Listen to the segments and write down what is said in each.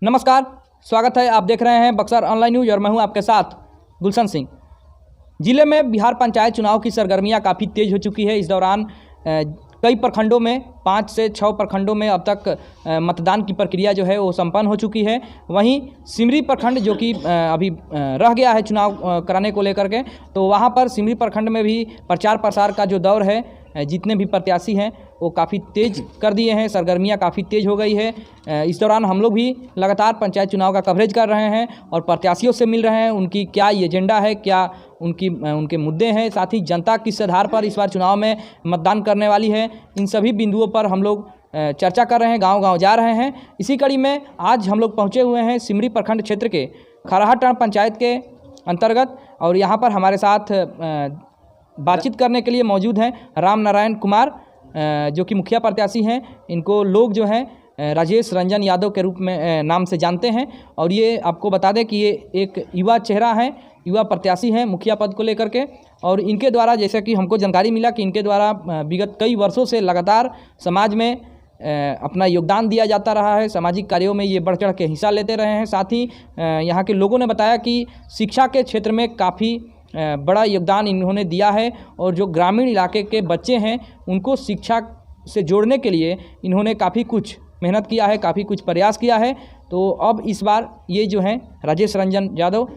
नमस्कार, स्वागत है। आप देख रहे हैं बक्सर ऑनलाइन न्यूज और मैं हूं आपके साथ गुलशन सिंह। जिले में बिहार पंचायत चुनाव की सरगर्मियां काफ़ी तेज़ हो चुकी है। इस दौरान कई प्रखंडों में 5 से 6 प्रखंडों में अब तक मतदान की प्रक्रिया जो है वो संपन्न हो चुकी है। वहीं सिमरी प्रखंड जो कि अभी रह गया है चुनाव कराने को लेकर के, तो वहाँ पर सिमरी प्रखंड में भी प्रचार प्रसार का जो दौर है, जितने भी प्रत्याशी हैं वो काफ़ी तेज़ कर दिए हैं, सरगर्मियाँ काफ़ी तेज़ हो गई है। इस दौरान हम लोग भी लगातार पंचायत चुनाव का कवरेज कर रहे हैं और प्रत्याशियों से मिल रहे हैं, उनकी क्या एजेंडा है, क्या उनके मुद्दे हैं, साथ ही जनता किस आधार पर इस बार चुनाव में मतदान करने वाली है, इन सभी बिंदुओं पर हम लोग चर्चा कर रहे हैं, गांव-गांव जा रहे हैं। इसी कड़ी में आज हम लोग पहुंचे हुए हैं सिमरी प्रखंड क्षेत्र के खराहाटांड़ पंचायत के अंतर्गत, और यहाँ पर हमारे साथ बातचीत करने के लिए मौजूद हैं राम नारायण कुमार, जो कि मुखिया प्रत्याशी हैं। इनको लोग जो हैं राजेश रंजन यादव के रूप में नाम से जानते हैं, और ये आपको बता दें कि ये एक युवा चेहरा हैं, युवा प्रत्याशी हैं मुखिया पद को लेकर के। और इनके द्वारा, जैसे कि हमको जानकारी मिला कि इनके द्वारा विगत कई वर्षों से लगातार समाज में अपना योगदान दिया जाता रहा है, सामाजिक कार्यों में ये बढ़ चढ़ के हिस्सा लेते रहे हैं। साथ ही यहाँ के लोगों ने बताया कि शिक्षा के क्षेत्र में काफ़ी बड़ा योगदान इन्होंने दिया है, और जो ग्रामीण इलाके के बच्चे हैं उनको शिक्षा से जोड़ने के लिए इन्होंने काफ़ी कुछ मेहनत किया है, काफ़ी कुछ प्रयास किया है। तो अब इस बार ये जो हैं राजेश रंजन यादव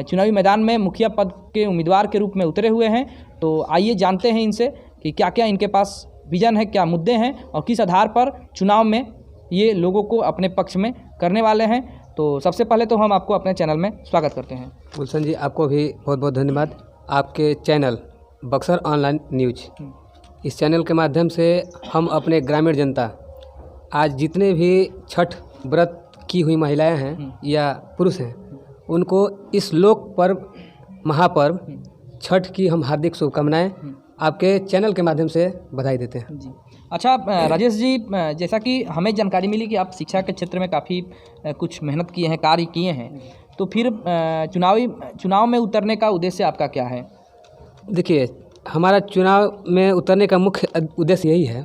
चुनावी मैदान में मुखिया पद के उम्मीदवार के रूप में उतरे हुए हैं। तो आइए जानते हैं इनसे कि क्या क्या इनके पास विजन है, क्या मुद्दे हैं, और किस आधार पर चुनाव में ये लोगों को अपने पक्ष में करने वाले हैं। तो सबसे पहले तो हम आपको अपने चैनल में स्वागत करते हैं। गुलशन जी, आपको भी बहुत बहुत धन्यवाद। आपके चैनल बक्सर ऑनलाइन न्यूज, इस चैनल के माध्यम से हम अपने ग्रामीण जनता, आज जितने भी छठ व्रत की हुई महिलाएं हैं या पुरुष हैं, उनको इस लोक पर्व महापर्व छठ की हम हार्दिक शुभकामनाएं आपके चैनल के माध्यम से बधाई देते हैं जी। अच्छा राजेश जी, जैसा कि हमें जानकारी मिली कि आप शिक्षा के क्षेत्र में काफ़ी कुछ मेहनत किए हैं, कार्य किए हैं, तो फिर चुनाव में उतरने का उद्देश्य आपका क्या है? देखिए, हमारा चुनाव में उतरने का मुख्य उद्देश्य यही है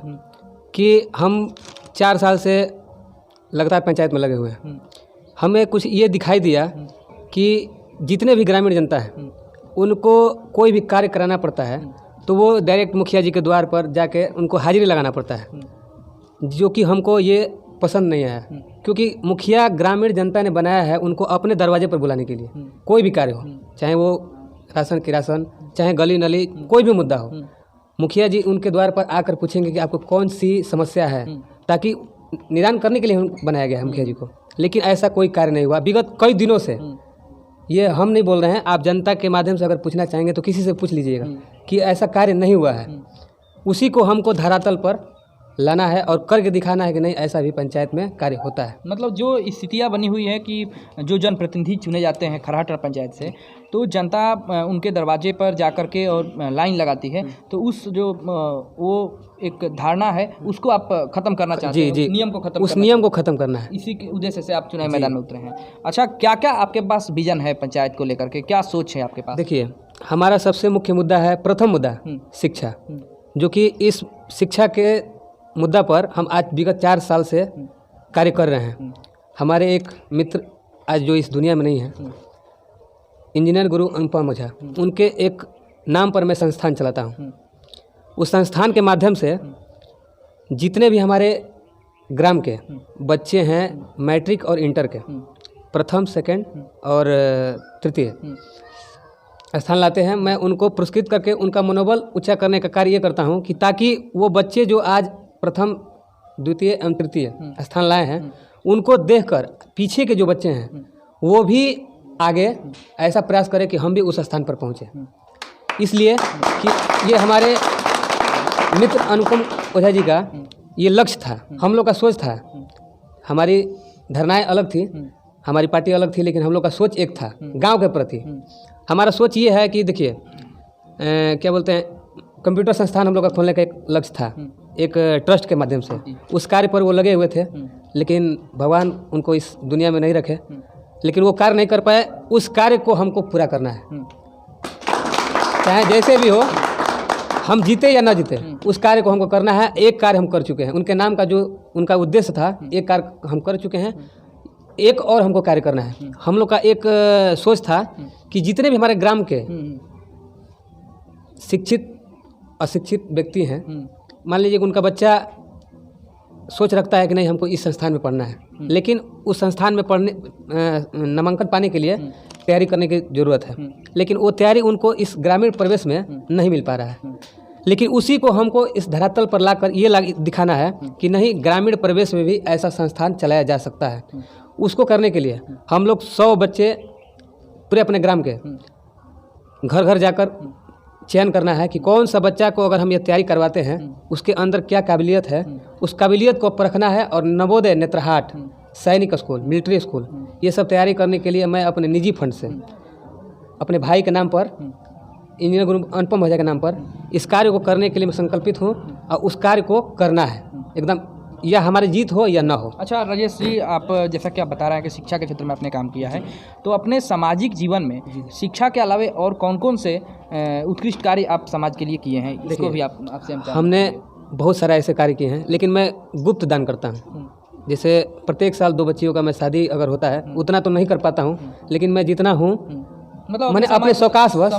कि हम 4 साल से लगातार पंचायत में लगे हुए हैं। हमें कुछ ये दिखाई दिया कि जितने भी ग्रामीण जनता है उनको कोई भी कार्य कराना पड़ता है तो वो डायरेक्ट मुखिया जी के द्वार पर जाके उनको हाजिरी लगाना पड़ता है, जो कि हमको ये पसंद नहीं आया। क्योंकि मुखिया ग्रामीण जनता ने बनाया है उनको अपने दरवाजे पर बुलाने के लिए, कोई भी कार्य हो, चाहे वो राशन की राशन, चाहे गली नली, कोई भी मुद्दा हो, मुखिया जी उनके द्वार पर आकर पूछेंगे कि आपको कौन सी समस्या है, ताकि निदान करने के लिए बनाया गया है मुखिया जी को। लेकिन ऐसा कोई कार्य नहीं हुआ विगत कई दिनों से। ये हम नहीं बोल रहे हैं, आप जनता के माध्यम से अगर पूछना चाहेंगे तो किसी से पूछ लीजिएगा कि ऐसा कार्य नहीं हुआ है। उसी को हमको धरातल पर लाना है और करके दिखाना है कि नहीं, ऐसा भी पंचायत में कार्य होता है। मतलब जो स्थितियाँ बनी हुई है कि जो जनप्रतिनिधि चुने जाते हैं खराहाटांड़ पंचायत से, तो जनता उनके दरवाजे पर जा कर के और लाइन लगाती है, तो उस जो वो एक धारणा है उसको आप खत्म करना चाहते हैं? जी, नियम को खत्म उस नियम को खत्म करना है। इसी के उद्देश्य से आप चुनाव मैदान में उतरे हैं। अच्छा, क्या क्या आपके पास विजन है पंचायत को लेकर के, क्या सोच है आपके पास? देखिए, हमारा सबसे मुख्य मुद्दा है, प्रथम मुद्दा शिक्षा, जो कि इस शिक्षा के मुद्दा पर हम आज विगत 4 साल से कार्य कर रहे हैं। हमारे एक मित्र आज जो इस दुनिया में नहीं है, इंजीनियर गुरु अनुपम ओझा, उनके एक नाम पर मैं संस्थान चलाता हूँ। उस संस्थान के माध्यम से जितने भी हमारे ग्राम के बच्चे हैं, मैट्रिक और इंटर के प्रथम, सेकंड और तृतीय स्थान लाते हैं, मैं उनको पुरस्कृत करके उनका मनोबल ऊंचा करने का कार्य ये करता हूं कि ताकि वो बच्चे जो आज प्रथम, द्वितीय एवं तृतीय स्थान लाए हैं, उनको देखकर पीछे के जो बच्चे हैं वो भी आगे ऐसा प्रयास करें कि हम भी उस स्थान पर पहुँचें। इसलिए कि ये हमारे मित्र अनुपम ओझा जी का ये लक्ष्य था, हम लोग का सोच था। हमारी धारणाएं अलग थी, हमारी पार्टी अलग थी, लेकिन हम लोग का सोच एक था गांव के प्रति। हमारा सोच ये है कि देखिए, क्या बोलते हैं, कंप्यूटर संस्थान हम लोग का खोलने का एक लक्ष्य था, एक ट्रस्ट के माध्यम से। उस कार्य पर वो लगे हुए थे, लेकिन भगवान उनको इस दुनिया में नहीं रखे, लेकिन वो कार्य नहीं कर पाए। उस कार्य को हमको पूरा करना है, चाहे जैसे भी हो, हम जीते या ना जीते, उस कार्य को हमको करना है। एक कार्य हम कर चुके हैं, उनके नाम का जो उनका उद्देश्य था, एक कार्य हम कर चुके हैं। एक और हमको कार्य करना है। हम लोग का एक सोच था कि जितने भी हमारे ग्राम के शिक्षित अशिक्षित व्यक्ति हैं, मान लीजिए कि उनका बच्चा सोच रखता है कि नहीं हमको इस संस्थान में पढ़ना है, लेकिन उस संस्थान में पढ़ने नामांकन पाने के लिए तैयारी करने की ज़रूरत है, लेकिन वो तैयारी उनको इस ग्रामीण परिवेश में नहीं मिल पा रहा है। लेकिन उसी को हमको इस धरातल पर लाकर ये दिखाना है कि नहीं, ग्रामीण परिवेश में भी ऐसा संस्थान चलाया जा सकता है। उसको करने के लिए हम लोग 100 बच्चे पूरे अपने ग्राम के घर घर जाकर चयन करना है कि कौन सा बच्चा को अगर हम ये तैयारी करवाते हैं उसके अंदर क्या काबिलियत है, उस काबिलियत को परखना है। और नवोदय, नेत्रहाट, सैनिक स्कूल, मिलिट्री स्कूल, ये सब तैयारी करने के लिए मैं अपने निजी फंड से अपने भाई के नाम पर, इंजीनियर गुरु अनुपम महजा के नाम पर इस कार्य को करने के लिए मैं संकल्पित हूँ और उस कार्य को करना है एकदम, या हमारी जीत हो या ना हो। अच्छा राजेश जी, आप जैसा कि आप बता रहे हैं कि शिक्षा के क्षेत्र में आपने काम किया है, तो अपने सामाजिक जीवन में शिक्षा के अलावा और कौन कौन से उत्कृष्ट कार्य आप समाज के लिए किए हैं, इसको भी आपसे हमने बहुत सारे ऐसे कार्य किए हैं, लेकिन मैं गुप्त दान करता हूँ। जैसे प्रत्येक साल 2 बच्चियों का मैं शादी अगर होता है, उतना तो नहीं कर पाता हूँ, लेकिन मैं जितना हूँ मतलब मैंने अपने सौकाश बस,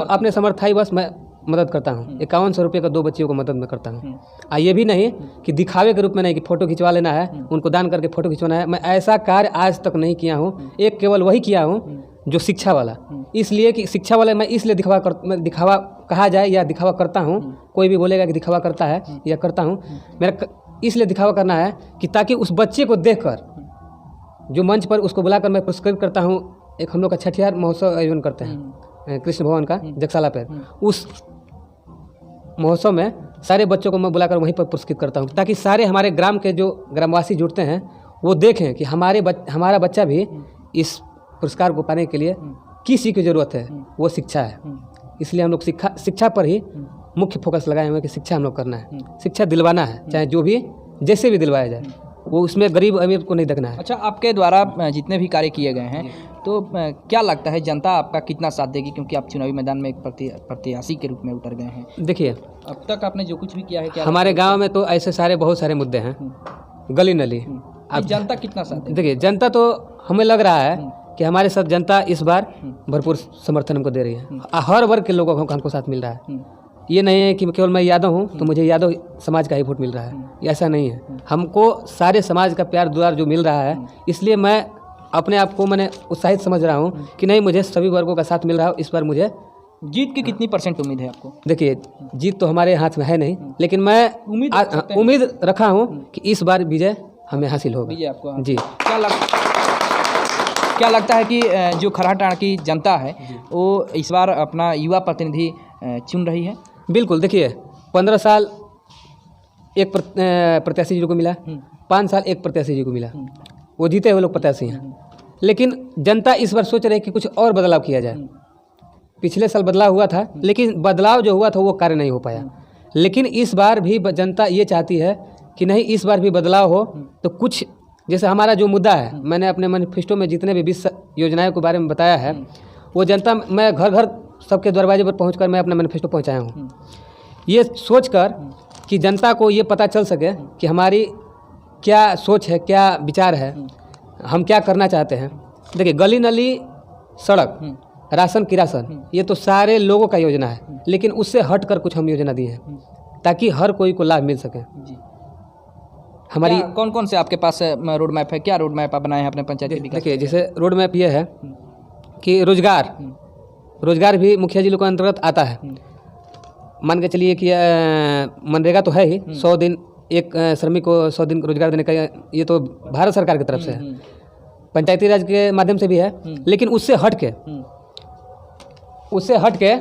अपने समर्थाई बस मैं मदद करता हूँ। 5100 रुपये का 2 बच्चियों को मदद में करता हूँ। ये भी नहीं कि दिखावे के रूप में नहीं कि फ़ोटो खिंचवा लेना है, उनको दान करके फ़ोटो खिंचवाना है। मैं ऐसा कार्य आज तक नहीं किया हूँ। एक केवल वही किया हूँ जो शिक्षा वाला, इसलिए कि शिक्षा वाला मैं इसलिए दिखावा कहा जाए या दिखावा करता हूँ। कोई भी बोलेगा कि दिखावा करता है या करता हूँ, मेरा इसलिए दिखावा करना है कि ताकि उस बच्चे को देखकर जो मंच पर उसको बुलाकर मैं पुरस्कृत करता हूँ। एक हम लोग का छठियार महोत्सव आयोजन करते हैं कृष्ण भवन का जगसाला पर, उस महोत्सव में सारे बच्चों को मैं बुलाकर वहीं पर पुरस्कृत करता हूँ, ताकि सारे हमारे ग्राम के जो ग्रामवासी जुड़ते हैं वो देखें कि हमारा बच्चा भी इस पुरस्कार को पाने के लिए किस चीज़ की ज़रूरत है, वो शिक्षा है। इसलिए हम लोग शिक्षा पर ही मुख्य फोकस लगाए हुए हैं कि शिक्षा हम लोग करना है, शिक्षा दिलवाना है, चाहे जो भी जैसे भी दिलवाया जाए, वो उसमें गरीब अमीर को नहीं देखना है। अच्छा, आपके द्वारा जितने भी कार्य किए गए हैं, तो क्या लगता है जनता आपका कितना साथ देगी, क्योंकि आप चुनावी मैदान में एक प्रत्याशी के रूप में उतर गए हैं? देखिए, अब तक आपने जो कुछ भी किया है, क्या हमारे गांव में तो ऐसे सारे बहुत सारे मुद्दे हैं, गली नली। अब जनता कितना साथ देगी? देखिए, जनता तो हमें लग रहा है कि हमारे साथ जनता इस बार भरपूर समर्थन हमको दे रही है। हर वर्ग के लोगों को हमको साथ मिल रहा है। ये नहीं है कि केवल मैं यादव हूँ तो मुझे यादव समाज का ही वोट मिल रहा है, ऐसा नहीं है। हमको सारे समाज का प्यार दुलार जो मिल रहा है, इसलिए मैं अपने आप को मैंने उत्साहित समझ रहा हूँ कि नहीं, मुझे सभी वर्गों का साथ मिल रहा है। इस बार मुझे जीत की कितनी % उम्मीद है आपको? देखिए, जीत तो हमारे हाथ में है नहीं, लेकिन मैं उम्मीद रखा हूँ कि इस बार विजय हमें हासिल होगा। विजय आपको? जी। क्या लगता है कि जो खरहाटाण की जनता है वो इस बार अपना युवा प्रतिनिधि चुन रही है? बिल्कुल। देखिए, 15 साल एक प्रत्याशी जी को मिला, 5 साल एक प्रत्याशी जी को मिला, वो जीते हुए लोग प्रत्याशी हैं। लेकिन जनता इस बार सोच रही है कि कुछ और बदलाव किया जाए। पिछले साल बदलाव हुआ था, लेकिन बदलाव जो हुआ था वो कार्य नहीं हो पाया। लेकिन इस बार भी जनता ये चाहती है कि नहीं, इस बार भी बदलाव हो। तो कुछ जैसे हमारा जो मुद्दा है, मैंने अपने मैनिफेस्टो में जितने भी 20 योजनाओं के बारे में बताया है, वो जनता, मैं घर घर सबके दरवाजे पर पहुंचकर मैं अपना मैनिफेस्टो पहुंचाया हूं, ये सोचकर कि जनता को ये पता चल सके कि हमारी क्या सोच है, क्या विचार है, हम क्या करना चाहते हैं। देखिए, गली नली, सड़क, राशन किरासन, ये तो सारे लोगों का योजना है, लेकिन उससे हट कर कुछ हम योजना दी है ताकि हर कोई को लाभ मिल सके। हमारी कौन कौन से आपके पास रोड मैप है? क्या रोड मैप आप बनाए हैं अपने पंचायत के विकास? देखिए, जैसे रोड मैप ये है कि रोजगार भी मुखिया जी लोग के अंतर्गत आता है। मान के चलिए कि मनरेगा तो है ही, 100 दिन एक श्रमिक को 100 दिन रोजगार देने का, ये तो भारत सरकार की तरफ से है, पंचायती राज के माध्यम से भी है। लेकिन उससे हट के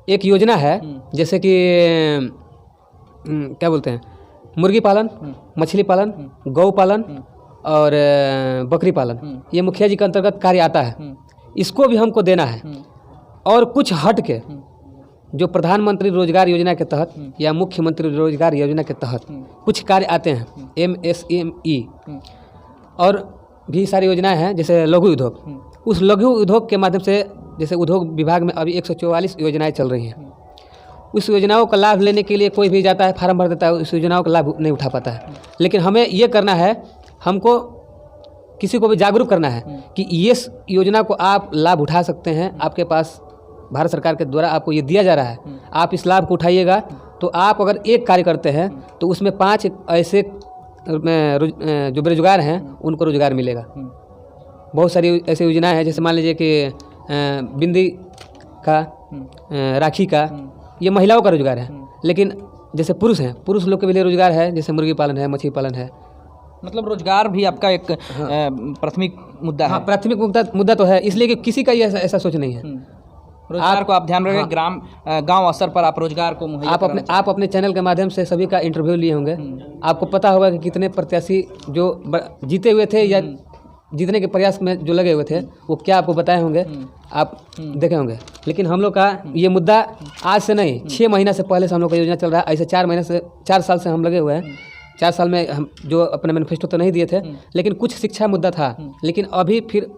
एक योजना है, जैसे कि क्या बोलते हैं, मुर्गी पालन, मछली पालन, गौ पालन और बकरी पालन, ये मुखिया जी के अंतर्गत कार्य आता है। इसको भी हमको देना है। और कुछ हट के जो प्रधानमंत्री रोजगार योजना के तहत या मुख्यमंत्री रोजगार योजना के तहत कुछ कार्य आते हैं, MSME और भी सारी योजनाएं हैं, जैसे लघु उद्योग। उस लघु उद्योग के माध्यम से, जैसे उद्योग विभाग में अभी 144 योजनाएं चल रही हैं। उस योजनाओं का लाभ लेने के लिए कोई भी जाता है, फार्म भर देता है, उस योजनाओं का लाभ नहीं उठा पाता है। लेकिन हमें ये करना है, हमको किसी को भी जागरूक करना है कि ये योजना को आप लाभ उठा सकते हैं, आपके पास भारत सरकार के द्वारा आपको ये दिया जा रहा है, आप इस लाभ को उठाइएगा। तो आप अगर एक कार्य करते हैं तो उसमें 5 ऐसे जो बेरोजगार हैं उनको रोजगार मिलेगा। बहुत सारी ऐसी योजनाएं हैं, जैसे मान लीजिए कि बिंदी का, राखी का, ये महिलाओं का रोजगार है। लेकिन जैसे पुरुष हैं, पुरुष लोग के लिए रोजगार है, जैसे मुर्गी पालन है, मछली पालन है। मतलब रोजगार भी आपका एक प्राथमिक मुद्दा है। हाँ, प्राथमिक मुद्दा तो है, इसलिए कि किसी का ये ऐसा सोच नहीं है। रोजगार को आप ध्यान रखें, गांव स्तर पर आप रोजगार को मुहैया आप अपने चैनल के माध्यम से सभी का इंटरव्यू लिए होंगे। आपको पता होगा कि कितने प्रत्याशी जो जीते हुए थे या जीतने के प्रयास में जो लगे हुए थे, वो क्या आपको बताए होंगे, आप देखे होंगे। लेकिन हम लोग का ये मुद्दा आज से नहीं, 6 महीना से पहले से हम लोग का योजना चल रहा है। ऐसे 4 साल से हम लगे हुए हैं। 4 साल में हम जो अपने मैनिफेस्टो तो नहीं दिए थे, लेकिन कुछ शिक्षा मुद्दा था। लेकिन अभी फिर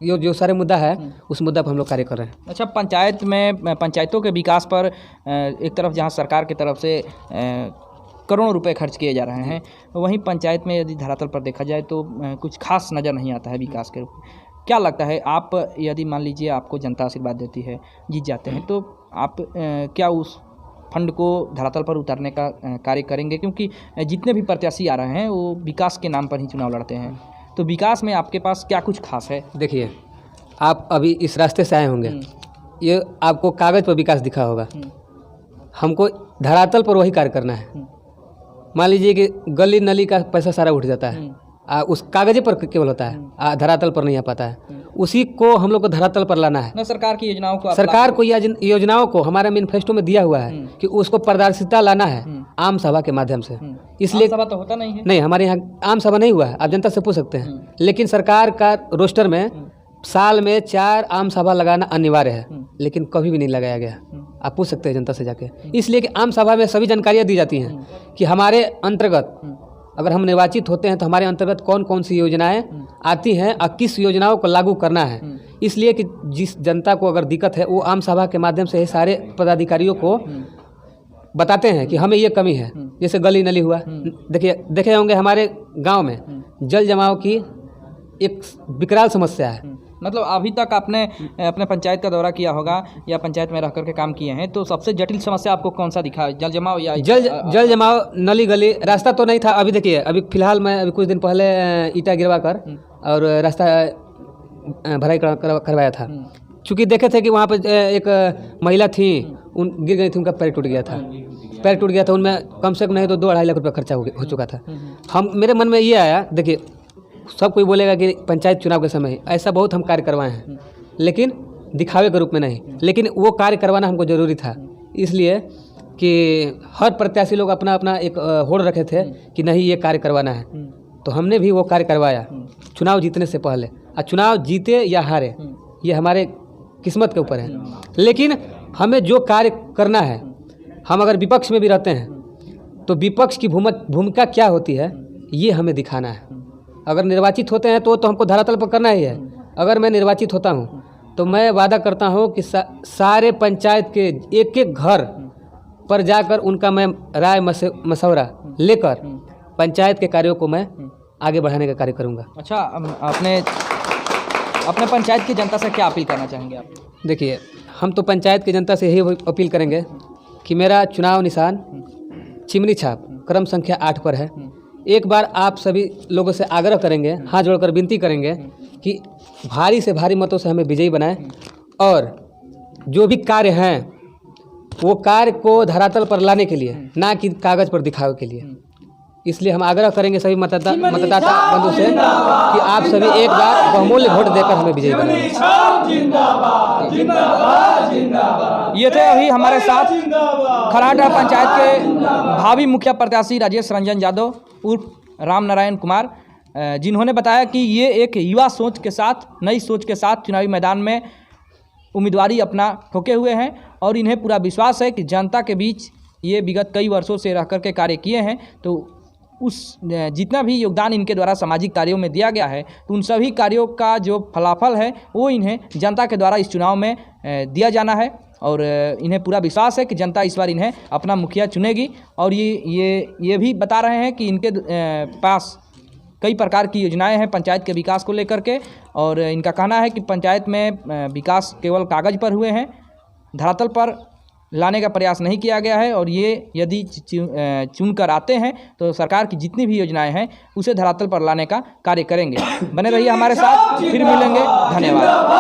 जो सारे मुद्दा है, उस मुद्दा पर हम लोग कार्य कर रहे हैं। अच्छा, पंचायतों के विकास पर एक तरफ जहां सरकार की तरफ से करोड़ों रुपए खर्च किए जा रहे हैं, वहीं पंचायत में यदि धरातल पर देखा जाए तो कुछ खास नज़र नहीं आता है विकास के रूप में। क्या लगता है, आप यदि मान लीजिए आपको जनता आशीर्वाद देती है, जीत जाते हैं, तो आप क्या उस फंड को धरातल पर उतारने का कार्य करेंगे? क्योंकि जितने भी प्रत्याशी आ रहे हैं वो विकास के नाम पर ही चुनाव लड़ते हैं, तो विकास में आपके पास क्या कुछ खास है? देखिए, आप अभी इस रास्ते से आए होंगे, ये आपको कागज़ पर विकास दिखा होगा, हमको धरातल पर वही कार्य करना है। मान लीजिए कि गली नली का पैसा सारा उठ जाता है, उस कागज़ पर केवल होता है, धरातल पर नहीं आ पाता है। उसी को हम लोग को धरातल पर लाना है। न सरकार की योजनाओं को, सरकार को योजनाओं को हमारे मैनिफेस्टो में दिया हुआ है कि उसको पारदर्शिता लाना है आम सभा के माध्यम से। इसलिए सभा तो होता नहीं है। नहीं, हमारे यहाँ आम सभा नहीं हुआ है, आप जनता से पूछ सकते हैं। लेकिन सरकार का रोस्टर में साल में 4 आम सभा लगाना अनिवार्य है, लेकिन कभी भी नहीं लगाया गया। आप पूछ सकते हैं जनता से जाके। इसलिए कि आम सभा में सभी जानकारियाँ दी जाती हैं कि हमारे अंतर्गत अगर हम निर्वाचित होते हैं तो हमारे अंतर्गत कौन कौन सी योजनाएं आती हैं और किस योजनाओं को लागू करना है। इसलिए कि जिस जनता को अगर दिक्कत है, वो आम सभा के माध्यम से सारे पदाधिकारियों को बताते हैं कि हमें ये कमी है। जैसे गली नली हुआ, देखे होंगे हमारे गाँव में जल जमाव की एक विकराल समस्या है। मतलब अभी तक आपने अपने पंचायत का दौरा किया होगा या पंचायत में रह करके काम किए हैं, तो सबसे जटिल समस्या आपको कौन सा दिखा? जल जमाव या जल जमाव, नली गली, रास्ता तो नहीं था। अभी देखिए, अभी फिलहाल मैं अभी कुछ दिन पहले ईंटा गिरवा कर और रास्ता भराई करवाया था। चूँकि देखे थे कि वहाँ पर एक महिला थी, गिर गई थी, उनका पैर टूट गया था। उनमें कम से कम नहीं तो 2-2.5 लाख रुपये खर्चा हो चुका था। मेरे मन में ये आया, देखिए सब कोई बोलेगा कि पंचायत चुनाव के समय ऐसा बहुत हम कार्य करवाए हैं, लेकिन दिखावे के रूप में नहीं। लेकिन वो कार्य करवाना हमको ज़रूरी था, इसलिए कि हर प्रत्याशी लोग अपना अपना एक होड़ रखे थे कि नहीं ये कार्य करवाना है, तो हमने भी वो कार्य करवाया चुनाव जीतने से पहले। और चुनाव जीते या हारे ये हमारे किस्मत के ऊपर है, लेकिन हमें जो कार्य करना है, हम अगर विपक्ष में भी रहते हैं तो विपक्ष की भूमिका क्या होती है ये हमें दिखाना है। अगर निर्वाचित होते हैं तो हमको धरातल पर करना ही है। अगर मैं निर्वाचित होता हूँ तो मैं वादा करता हूँ कि सारे पंचायत के एक घर पर जाकर उनका मैं राय मशवरा लेकर पंचायत के कार्यों को मैं आगे बढ़ाने का कार्य करूँगा। अच्छा, अपने पंचायत की जनता से क्या अपील करना चाहेंगे आप? देखिए, हम तो पंचायत की जनता से यही अपील करेंगे कि मेरा चुनाव निशान चिमनी छाप क्रम संख्या 8 पर है। एक बार आप सभी लोगों से आग्रह करेंगे, हाथ जोड़कर विनती करेंगे कि भारी से भारी मतों से हमें विजयी बनाएं और जो भी कार्य हैं वो कार्य को धरातल पर लाने के लिए, ना कि कागज़ पर दिखावे के लिए। इसलिए हम आग्रह करेंगे सभी मतदाता बंधु से कि आप सभी एक बार बहुमूल्य वोट देकर हमें विजयी बनाएं। ये थे अभी हमारे साथ खराटा पंचायत के भावी मुखिया प्रत्याशी राजेश रंजन यादव उर्फ राम नारायण कुमार, जिन्होंने बताया कि ये एक युवा सोच के साथ, नई सोच के साथ चुनावी मैदान में उम्मीदवारी अपना ठोके हुए हैं और इन्हें पूरा विश्वास है कि जनता के बीच ये विगत कई वर्षों से रह कर के कार्य किए हैं, तो उस जितना भी योगदान इनके द्वारा सामाजिक कार्यों में दिया गया है, तो उन सभी कार्यों का जो फलाफल है वो इन्हें जनता के द्वारा इस चुनाव में दिया जाना है और इन्हें पूरा विश्वास है कि जनता इस बार इन्हें अपना मुखिया चुनेगी। और ये भी बता रहे हैं कि इनके पास कई प्रकार की योजनाएं हैं पंचायत के विकास को लेकर के, और इनका कहना है कि पंचायत में विकास केवल कागज़ पर हुए हैं, धरातल पर लाने का प्रयास नहीं किया गया है। और ये यदि चुन कर आते हैं तो सरकार की जितनी भी योजनाएं हैं उसे धरातल पर लाने का कार्य करेंगे। बने रहिए हमारे साथ, फिर मिलेंगे। धन्यवाद।